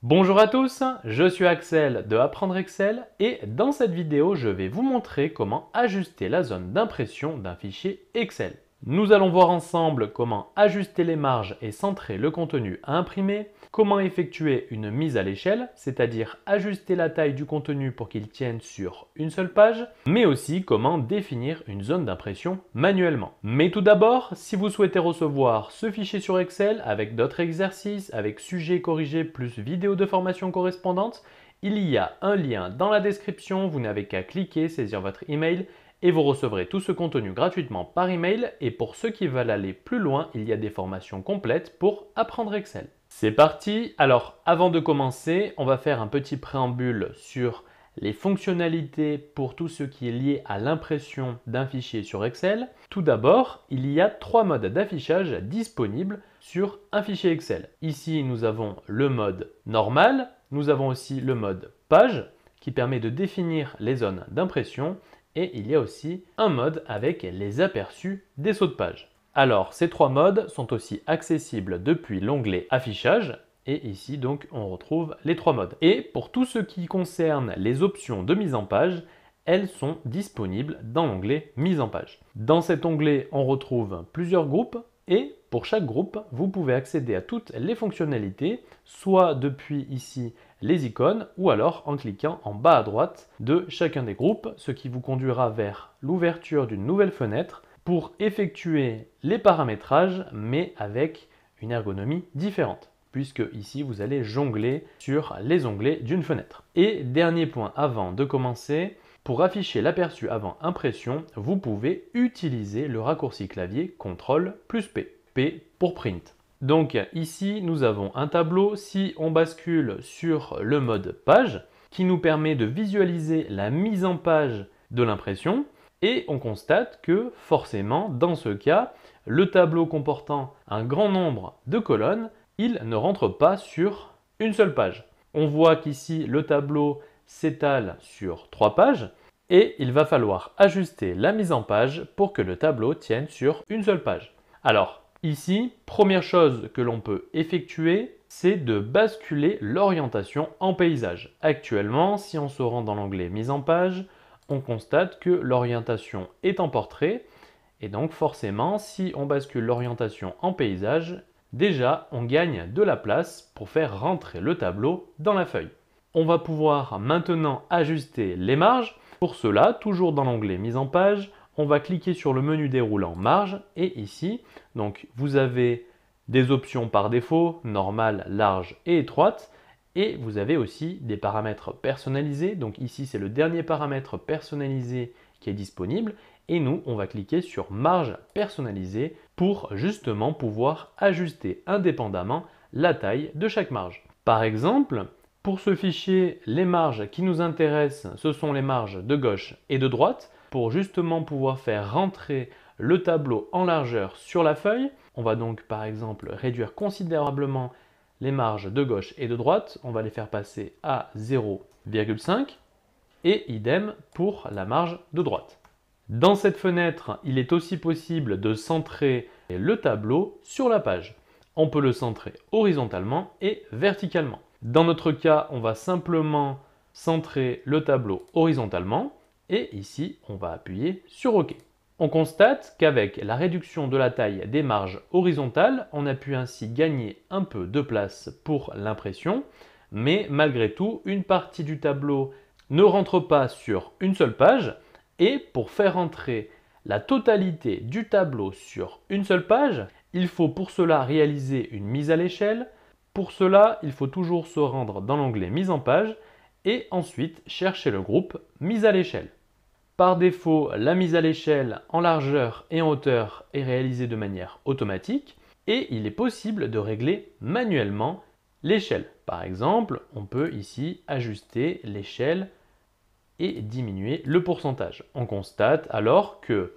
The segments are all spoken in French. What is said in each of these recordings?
Bonjour à tous, je suis Axel de Apprendre Excel et dans cette vidéo, je vais vous montrer comment ajuster la zone d'impression d'un fichier Excel. Nous allons voir ensemble comment ajuster les marges et centrer le contenu à imprimer, comment effectuer une mise à l'échelle, c'est-à-dire ajuster la taille du contenu pour qu'il tienne sur une seule page, mais aussi comment définir une zone d'impression manuellement. Mais tout d'abord, si vous souhaitez recevoir ce fichier sur Excel avec d'autres exercices, avec sujets corrigés plus vidéos de formation correspondantes, il y a un lien dans la description, vous n'avez qu'à cliquer, saisir votre email et vous recevrez tout ce contenu gratuitement par email. Et pour ceux qui veulent aller plus loin, il y a des formations complètes pour apprendre Excel. C'est parti! Alors, avant de commencer, on va faire un petit préambule sur les fonctionnalités pour tout ce qui est lié à l'impression d'un fichier sur Excel. Tout d'abord, il y a trois modes d'affichage disponibles sur un fichier Excel. Ici, nous avons le mode normal, nous avons aussi le mode page qui permet de définir les zones d'impression et il y a aussi un mode avec les aperçus des sauts de page. Alors, ces trois modes sont aussi accessibles depuis l'onglet affichage. Et ici, donc, on retrouve les trois modes. Et pour tout ce qui concerne les options de mise en page, elles sont disponibles dans l'onglet mise en page. Dans cet onglet, on retrouve plusieurs groupes et pour chaque groupe, vous pouvez accéder à toutes les fonctionnalités, soit depuis ici les icônes ou alors en cliquant en bas à droite de chacun des groupes, ce qui vous conduira vers l'ouverture d'une nouvelle fenêtre pour effectuer les paramétrages mais avec une ergonomie différente, puisque ici vous allez jongler sur les onglets d'une fenêtre. Et dernier point avant de commencer, pour afficher l'aperçu avant impression, vous pouvez utiliser le raccourci clavier CTRL plus P, P pour print. Donc ici nous avons un tableau, si on bascule sur le mode page, qui nous permet de visualiser la mise en page de l'impression, et on constate que forcément dans ce cas, le tableau comportant un grand nombre de colonnes, il ne rentre pas sur une seule page. On voit qu'ici le tableau s'étale sur 3 pages et il va falloir ajuster la mise en page pour que le tableau tienne sur une seule page. Alors ici, première chose que l'on peut effectuer, c'est de basculer l'orientation en paysage. Actuellement, si on se rend dans l'onglet mise en page, on constate que l'orientation est en portrait et donc forcément, si on bascule l'orientation en paysage, déjà on gagne de la place pour faire rentrer le tableau dans la feuille. On va pouvoir maintenant ajuster les marges. Pour cela, toujours dans l'onglet mise en page, on va cliquer sur le menu déroulant marge et ici, donc vous avez des options par défaut, normale, large et étroite. Et vous avez aussi des paramètres personnalisés. Donc ici, c'est le dernier paramètre personnalisé qui est disponible. Et nous, on va cliquer sur marge personnalisée pour justement pouvoir ajuster indépendamment la taille de chaque marge. Par exemple, pour ce fichier, les marges qui nous intéressent, ce sont les marges de gauche et de droite. Pour justement pouvoir faire rentrer le tableau en largeur sur la feuille, on va donc par exemple réduire considérablement les marges de gauche et de droite, on va les faire passer à 0,5 et idem pour la marge de droite. Dans cette fenêtre, il est aussi possible de centrer le tableau sur la page. On peut le centrer horizontalement et verticalement. Dans notre cas, on va simplement centrer le tableau horizontalement et ici, on va appuyer sur OK. On constate qu'avec la réduction de la taille des marges horizontales, on a pu ainsi gagner un peu de place pour l'impression, mais malgré tout, une partie du tableau ne rentre pas sur une seule page, et pour faire entrer la totalité du tableau sur une seule page, il faut pour cela réaliser une mise à l'échelle. Pour cela, il faut toujours se rendre dans l'onglet mise en page et ensuite chercher le groupe mise à l'échelle. Par défaut, la mise à l'échelle en largeur et en hauteur est réalisée de manière automatique et il est possible de régler manuellement l'échelle. Par exemple, on peut ici ajuster l'échelle et diminuer le pourcentage. On constate alors que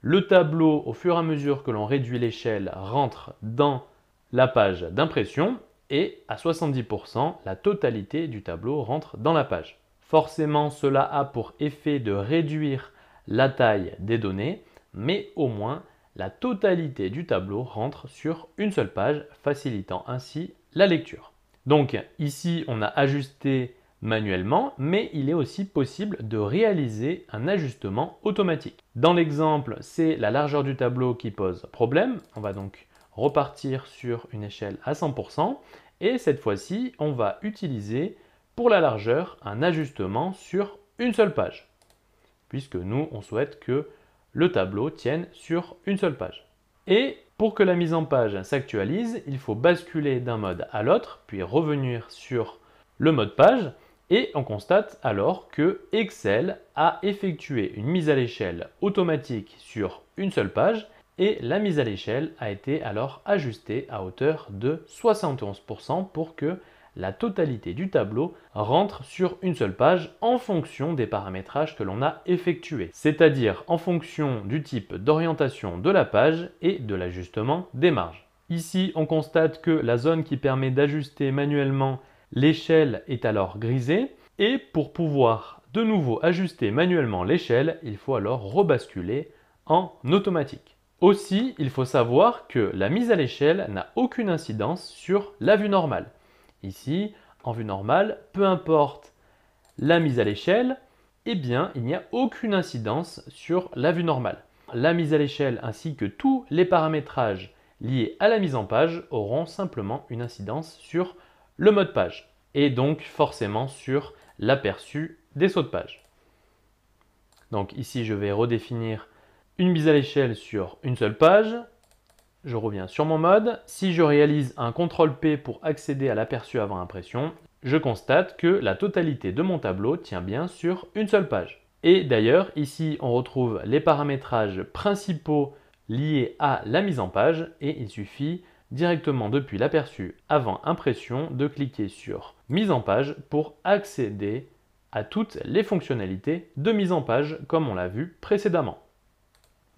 le tableau, au fur et à mesure que l'on réduit l'échelle, rentre dans la page d'impression et à 70%, la totalité du tableau rentre dans la page. Forcément, cela a pour effet de réduire la taille des données, mais au moins la totalité du tableau rentre sur une seule page, facilitant ainsi la lecture. Donc ici, on a ajusté manuellement, mais il est aussi possible de réaliser un ajustement automatique. Dans l'exemple, c'est la largeur du tableau qui pose problème. On va donc repartir sur une échelle à 100% et cette fois-ci, on va utiliser pour la largeur un ajustement sur une seule page, puisque nous, on souhaite que le tableau tienne sur une seule page. Et pour que la mise en page s'actualise, il faut basculer d'un mode à l'autre, puis revenir sur le mode page, et on constate alors que Excel a effectué une mise à l'échelle automatique sur une seule page, et la mise à l'échelle a été alors ajustée à hauteur de 71% pour que la totalité du tableau rentre sur une seule page en fonction des paramétrages que l'on a effectués, c'est-à-dire en fonction du type d'orientation de la page et de l'ajustement des marges. Ici, on constate que la zone qui permet d'ajuster manuellement l'échelle est alors grisée et pour pouvoir de nouveau ajuster manuellement l'échelle, il faut alors rebasculer en automatique. Aussi, il faut savoir que la mise à l'échelle n'a aucune incidence sur la vue normale. Ici, en vue normale, peu importe la mise à l'échelle, eh bien, il n'y a aucune incidence sur la vue normale. La mise à l'échelle ainsi que tous les paramétrages liés à la mise en page auront simplement une incidence sur le mode page et donc forcément sur l'aperçu des sauts de page. Donc ici, je vais redéfinir une mise à l'échelle sur une seule page. Je reviens sur mon mode. Si je réalise un CTRL-P pour accéder à l'aperçu avant impression, je constate que la totalité de mon tableau tient bien sur une seule page. Et d'ailleurs, ici, on retrouve les paramétrages principaux liés à la mise en page et il suffit directement depuis l'aperçu avant impression de cliquer sur mise en page pour accéder à toutes les fonctionnalités de mise en page comme on l'a vu précédemment.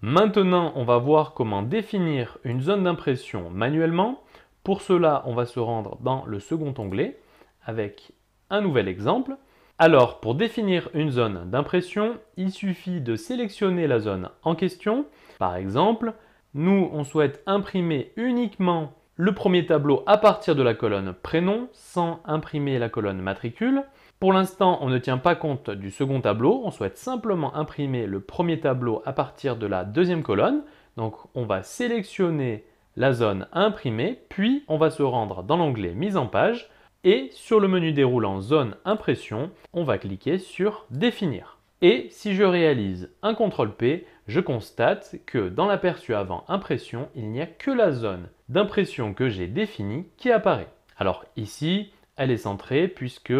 Maintenant, on va voir comment définir une zone d'impression manuellement. Pour cela, on va se rendre dans le second onglet avec un nouvel exemple. Alors, pour définir une zone d'impression, il suffit de sélectionner la zone en question. Par exemple, nous, on souhaite imprimer uniquement le premier tableau à partir de la colonne prénom sans imprimer la colonne matricule. Pour l'instant, on ne tient pas compte du second tableau, on souhaite simplement imprimer le premier tableau à partir de la deuxième colonne. Donc on va sélectionner la zone à imprimer, puis on va se rendre dans l'onglet mise en page et sur le menu déroulant zone impression, on va cliquer sur définir. Et si je réalise un CTRL-P, je constate que dans l'aperçu avant impression, il n'y a que la zone d'impression que j'ai définie qui apparaît. Alors ici, elle est centrée puisque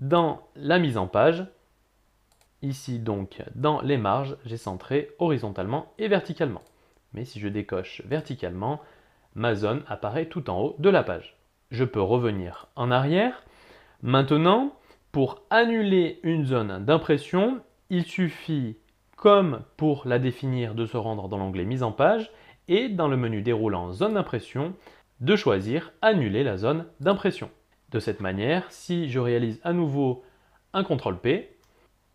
dans la mise en page, ici donc dans les marges, j'ai centré horizontalement et verticalement. Mais si je décoche verticalement, ma zone apparaît tout en haut de la page. Je peux revenir en arrière. Maintenant, pour annuler une zone d'impression, il suffit, comme pour la définir, de se rendre dans l'onglet mise en page et dans le menu déroulant zone d'impression, de choisir annuler la zone d'impression. De cette manière, si je réalise à nouveau un CTRL-P,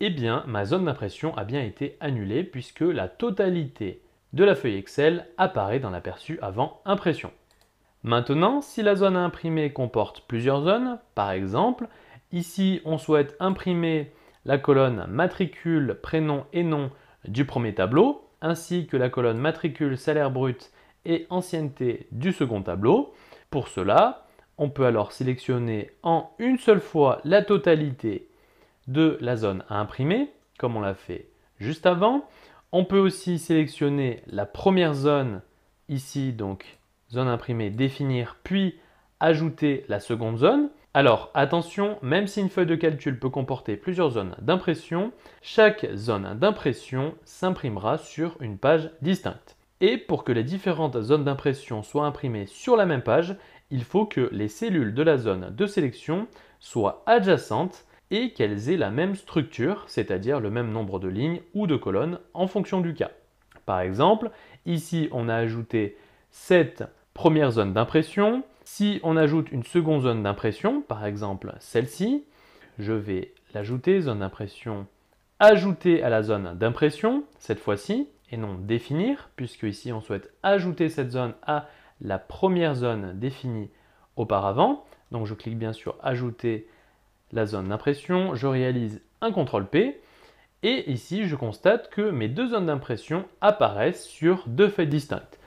eh bien ma zone d'impression a bien été annulée puisque la totalité de la feuille Excel apparaît dans l'aperçu avant impression. Maintenant, si la zone à imprimer comporte plusieurs zones, par exemple, ici on souhaite imprimer la colonne matricule, prénom et nom du premier tableau, ainsi que la colonne matricule, salaire brut et ancienneté du second tableau. Pour cela, on peut alors sélectionner en une seule fois la totalité de la zone à imprimer, comme on l'a fait juste avant. On peut aussi sélectionner la première zone, ici donc zone imprimée, définir, puis ajouter la seconde zone. Alors attention, même si une feuille de calcul peut comporter plusieurs zones d'impression, chaque zone d'impression s'imprimera sur une page distincte. Et pour que les différentes zones d'impression soient imprimées sur la même page, il faut que les cellules de la zone de sélection soient adjacentes et qu'elles aient la même structure, c'est-à-dire le même nombre de lignes ou de colonnes en fonction du cas. Par exemple, ici on a ajouté cette première zone d'impression. Si on ajoute une seconde zone d'impression, par exemple celle-ci, je vais l'ajouter, zone d'impression, ajouter à la zone d'impression, cette fois-ci, et non définir, puisque ici on souhaite ajouter cette zone à la première zone définie auparavant. Donc je clique bien sur ajouter la zone d'impression, je réalise un CTRL-P et ici je constate que mes deux zones d'impression apparaissent sur deux feuilles distinctes.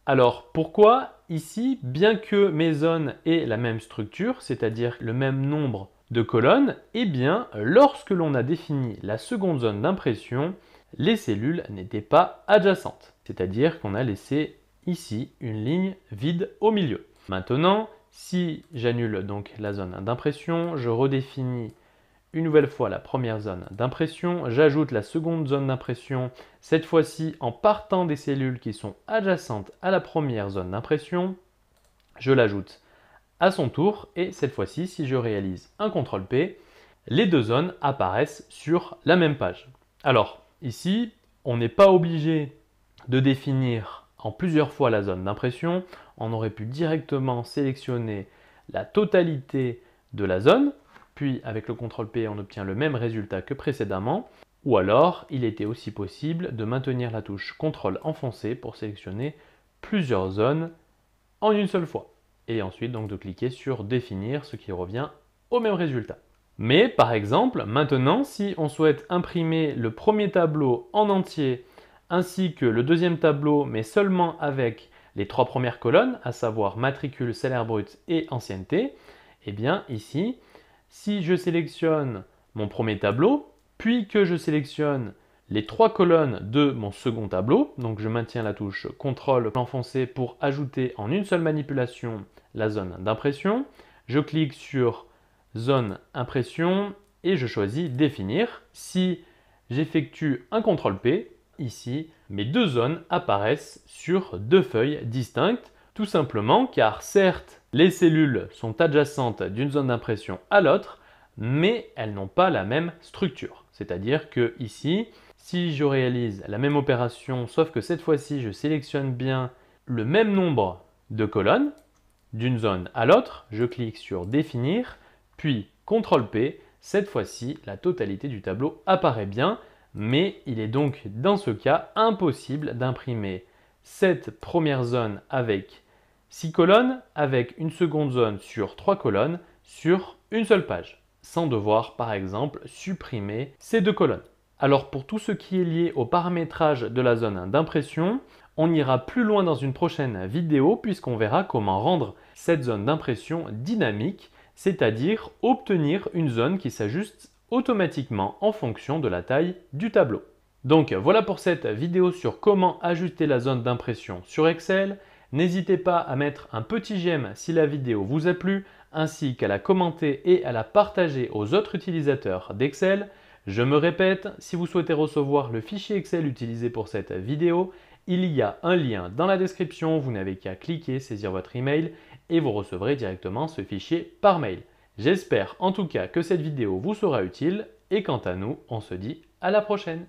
Alors pourquoi ici, bien que mes zones aient la même structure, c'est-à-dire le même nombre de colonnes, eh bien lorsque l'on a défini la seconde zone d'impression, les cellules n'étaient pas adjacentes, c'est-à-dire qu'on a laissé ici une ligne vide au milieu. Maintenant, si j'annule donc la zone d'impression, je redéfinis une nouvelle fois la première zone d'impression, j'ajoute la seconde zone d'impression, cette fois-ci en partant des cellules qui sont adjacentes à la première zone d'impression, je l'ajoute à son tour et cette fois-ci, si je réalise un CTRL-P, les deux zones apparaissent sur la même page. Alors ici, on n'est pas obligé de définir en plusieurs fois la zone d'impression, on aurait pu directement sélectionner la totalité de la zone, puis avec le CTRL-P, on obtient le même résultat que précédemment, ou alors il était aussi possible de maintenir la touche CTRL enfoncée pour sélectionner plusieurs zones en une seule fois, et ensuite donc de cliquer sur définir, ce qui revient au même résultat. Mais par exemple, maintenant, si on souhaite imprimer le premier tableau en entier, ainsi que le deuxième tableau, mais seulement avec les trois premières colonnes, à savoir matricule, salaire brut et ancienneté, eh bien ici, si je sélectionne mon premier tableau, puis que je sélectionne les trois colonnes de mon second tableau, donc je maintiens la touche CTRL enfoncé pour ajouter en une seule manipulation la zone d'impression, je clique sur zone impression et je choisis définir. Si j'effectue un CTRL-P, ici, mes deux zones apparaissent sur deux feuilles distinctes, tout simplement car certes, les cellules sont adjacentes d'une zone d'impression à l'autre, mais elles n'ont pas la même structure. C'est-à-dire que ici, si je réalise la même opération, sauf que cette fois-ci, je sélectionne bien le même nombre de colonnes d'une zone à l'autre, je clique sur définir, puis CTRL-P, cette fois-ci, la totalité du tableau apparaît bien, mais il est donc dans ce cas impossible d'imprimer cette première zone avec 6 colonnes avec une seconde zone sur 3 colonnes sur une seule page, sans devoir par exemple supprimer ces deux colonnes. Alors pour tout ce qui est lié au paramétrage de la zone d'impression, on ira plus loin dans une prochaine vidéo puisqu'on verra comment rendre cette zone d'impression dynamique, c'est-à-dire obtenir une zone qui s'ajuste automatiquement en fonction de la taille du tableau. Donc voilà pour cette vidéo sur comment ajuster la zone d'impression sur Excel. N'hésitez pas à mettre un petit j'aime si la vidéo vous a plu, ainsi qu'à la commenter et à la partager aux autres utilisateurs d'Excel. Je me répète, si vous souhaitez recevoir le fichier Excel utilisé pour cette vidéo, il y a un lien dans la description, vous n'avez qu'à cliquer, saisir votre email et vous recevrez directement ce fichier par mail. J'espère en tout cas que cette vidéo vous sera utile et quant à nous, on se dit à la prochaine.